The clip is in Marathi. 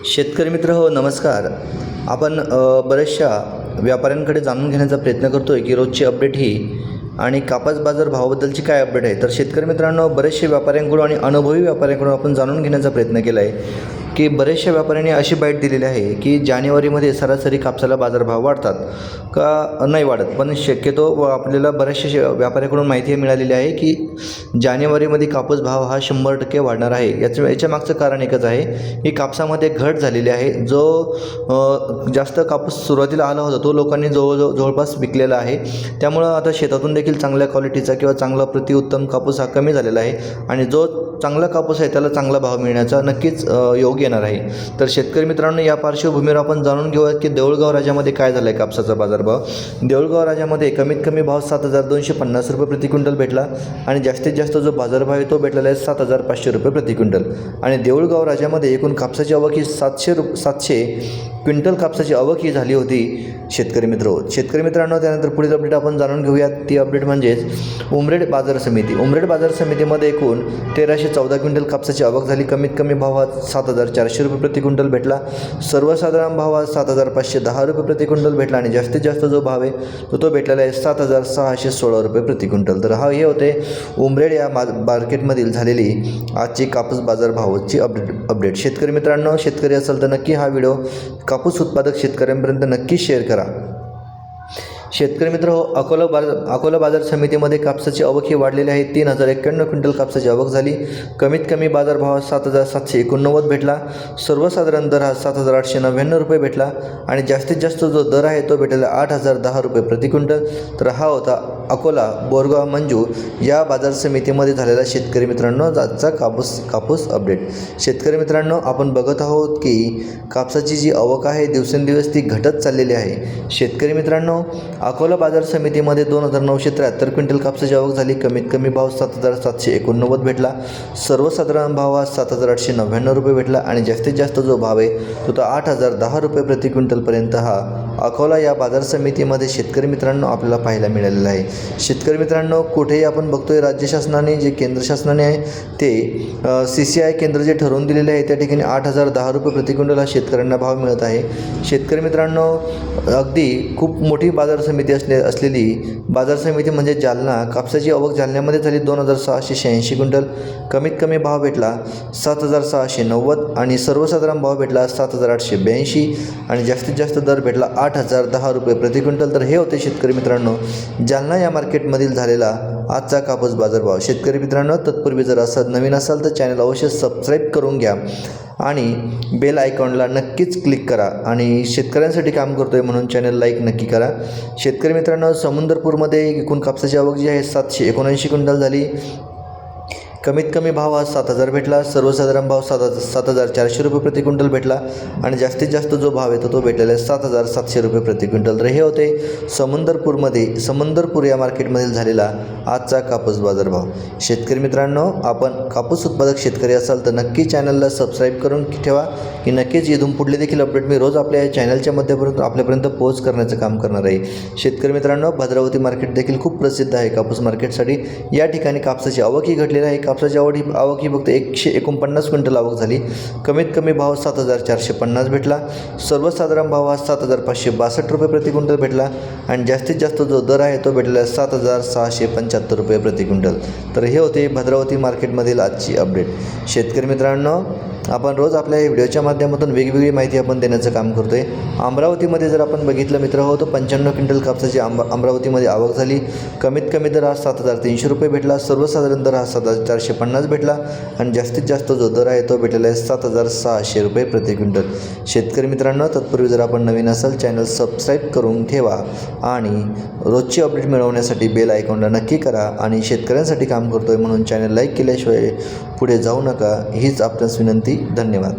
शेतकरी मित्र हो नमस्कार. आपण बऱ्याचशा व्यापाऱ्यांकडे जाणून घेण्याचा प्रयत्न करतो आहे की रोजची अपडेट ही आणि कापस बाजार भावाबद्दलची काय अपडेट आहे. तर शेतकरी मित्रांनो, बरेचसे व्यापाऱ्यांकडून आणि अनुभवी व्यापाऱ्यांकडून आपण जाणून घेण्याचा प्रयत्न केला आहे की बऱ्याचशा व्यापाऱ्यांनी अशी बाईट दिलेली आहे की जानेवारीमध्ये सरासरी कापसाला बाजारभाव वाढतात का नाही वाढत. पण शक्यतो आपल्याला बऱ्याचशा व्यापाऱ्यांकडून माहिती मिळालेली आहे की जानेवारीमध्ये कापूस भाव हा 100% वाढणार आहे. याच्या मागचं कारण एकच आहे की कापसामध्ये घट झालेली आहे. जो जास्त कापूस सुरुवातीला आला होता तो लोकांनी जवळपास विकलेला आहे. त्यामुळं आता शेतातून देखील चांगल्या क्वालिटीचा किंवा चांगला प्रतिउत्तम कापूस हा कमी झालेला आहे आणि जो चांगला कापूस आहे त्याला चांगला भाव मिळण्याचा नक्कीच योग येणार आहे. तर शेतकरी मित्रांनो, या पार्श्वभूमीवर आपण जाणून घेऊयात की देऊळगाव राजामध्ये काय झालं आहे कापसाचा बाजारभाव. देऊळगाव राजामध्ये कमीत कमी भाव 7,250 रुपये प्रति क्विंटल भेटला आणि जास्तीत जास्त जो बाजारभाव आहे तो भेटलेला आहे 7,500 रुपये प्रति क्विंटल. आणि देऊळगाव राजामध्ये एकूण कापसाची आवक ही 700 क्विंटल कापसाची आवक ही झाली होती. शेतकरी मित्रांनो, त्यानंतर पुढील अपडेट आपण जाणून घेऊयात. ती अपडेट म्हणजेच उमरेड बाजार समितीमध्ये एकूण 1,314 क्विंटल कापसाची आवक झाली. कमीत कमी भावात 7,400 रुपये प्रति क्विंटल भेटला. सर्वसाधारण भावात 7,510 रुपये प्रति क्विंटल भेटला आणि जास्तीत जास्त जो भाव आहे तो भेटलेला आहे 7,616 रुपये प्रति क्विंटल. तर हे होते उमरेड या मार्केटमधील झालेली आजची कापूस बाजार भावाची अपडेट. शेतकरी मित्रांनो, शेतकरी असेल तर नक्की हा व्हिडिओ कापूस उत्पादक शेतकऱ्यांपर्यंत नक्की शेअर करा. शेतकरी मित्र हो, अकोला बाजार समितीमध्ये कापसाची आवक ही वाढलेली आहे. 3,091 क्विंटल कापसाची आवक झाली. कमीत कमी बाजारभाव 7,789 भेटला. सर्वसाधारण दर हा 7,899 रुपये भेटला आणि जास्तीत जास्त जो दर आहे तो भेटलेला 8,010 रुपये प्रति क्विंटल. तर हा होता अकोला बोरगाव मंजू या बाजार समितीमध्ये झालेला शेतकरी मित्रांनो आजचा कापूस अपडेट. शेतकरी मित्रांनो, आपण बघत आहोत की कापसाची जी आवक आहे दिवसेंदिवस ती घटत चाललेली आहे. शेतकरी मित्रांनो, अकोला बाजार समितीमध्ये 2,973 क्विंटल कापसाची आवक झाली. कमीत कमी भाव 7,789 भेटला. सर्वसाधारण भाव हा 7,899 रुपये भेटला आणि जास्तीत जास्त जो भाव आहे तो 8,010 रुपये प्रति क्विंटलपर्यंत हा अकोला या बाजार समितीमध्ये शेतकरी मित्रांनो आपल्याला पाहायला मिळालेला आहे. शेतकरी मित्रांनो, कुठेही आपण बघतोय राज्य शासनाने जे केंद्र शासनाने आहे ते CCI केंद्र जे ठरवून दिलेले आहे त्या ठिकाणी 8,010 रुपये प्रति क्विंटल हा शेतकऱ्यांना भाव मिळत आहे. शेतकरी मित्रांनो, अगदी खूप मोठी बाजार समिती असलेली बाजार समिती म्हणजे जालना. कापसाची आवक जालन्यामध्ये झाली 2,686 क्विंटल. कमीत कमी भाव भेटला 7,690 आणि सर्वसाधारण भाव भेटला 7,882 आणि जास्तीत जास्त दर भेटला 8,010 रुपये प्रति क्विंटल. तर हे होते शेतकरी मित्रांनो जालना या मार्केटमधील झालेला आजचा कापूस बाजारभाव. शेतकरी मित्रांनो, तत्पूर्वी जर असं नवीन असाल तर चॅनल अवश्य सबस्क्राईब करून घ्या आणि बेल आयकॉनला नक्कीच क्लिक करा आणि शेतकऱ्यांसाठी काम करतो आहे म्हणून चॅनल लाईक नक्की करा. शेतकरी मित्रांनो, समुंदरपूरमध्ये एकूण कापसाची आवक जी आहे 779 क्विंटल झाली. कमीत कमी भाव हा 7,000 भेटला. सर्वसाधारण भाव 7,400 रुपये प्रति क्विंटल भेटला आणि जास्तीत जास्त जो भाव आहे तो भेटलेला आहे 7,700 रुपये प्रति क्विंटल. तर हे होते समंदरपूर या मार्केटमधील झालेला आजचा कापूस बाजारभाव. शेतकरी मित्रांनो, आपण कापूस उत्पादक शेतकरी असाल तर नक्की चॅनलला सबस्क्राईब करून ठेवा की नक्कीच इथून पुढले देखील अपडेट मी रोज आपल्या या चॅनलच्या माध्यमातून आपल्यापर्यंत पोहोच करण्याचं काम करणार आहे. शेतकरी मित्रांनो, भद्रावती मार्केट देखील खूप प्रसिद्ध आहे कापूस मार्केटसाठी. या ठिकाणी कापसाची आवक ही घडलेली आहे. कापसाची आवक ही फक्त 149 क्विंटल आवक झाली. कमीत कमी भाव 7,450 भेटला. सर्वसाधारण भाव हा 7,562 रुपये प्रति क्विंटल भेटला आणि जास्तीत जास्त जो दर आहे तो भेटला 7,675 रुपये प्रति क्विंटल. तर हे होते भद्रावती मार्केटमधील आजची अपडेट. शेतकरी मित्रांनो, आपण रोज आपल्या व्हिडिओच्या माध्यमातून वेगवेगळी माहिती आपण देण्याचं काम करतो आहे. अमरावतीमध्ये जर आपण बघितलं मित्र हो, तर 95 क्विंटल कापसाची अमरावतीमध्ये आवक झाली. कमीत कमी दर हा 7,300 रुपये भेटला. सर्वसाधारण दर हा 7,450 भेटला आणि जास्तीत जास्त जो दर आहे तो भेटलेला आहे 7,600 रुपये प्रति क्विंटल. शेतकरी मित्रांनो, तत्पूर्वी जर आपण नवीन असाल चॅनल सबस्क्राईब करून ठेवा आणि रोजची अपडेट मिळवण्यासाठी बेल आयकॉनला नक्की करा आणि शेतकऱ्यांसाठी काम करतो आहे म्हणून चॅनल लाईक केल्याशिवाय पुढे जाऊ नका हीच आपल्यास विनंती. धन्यवाद.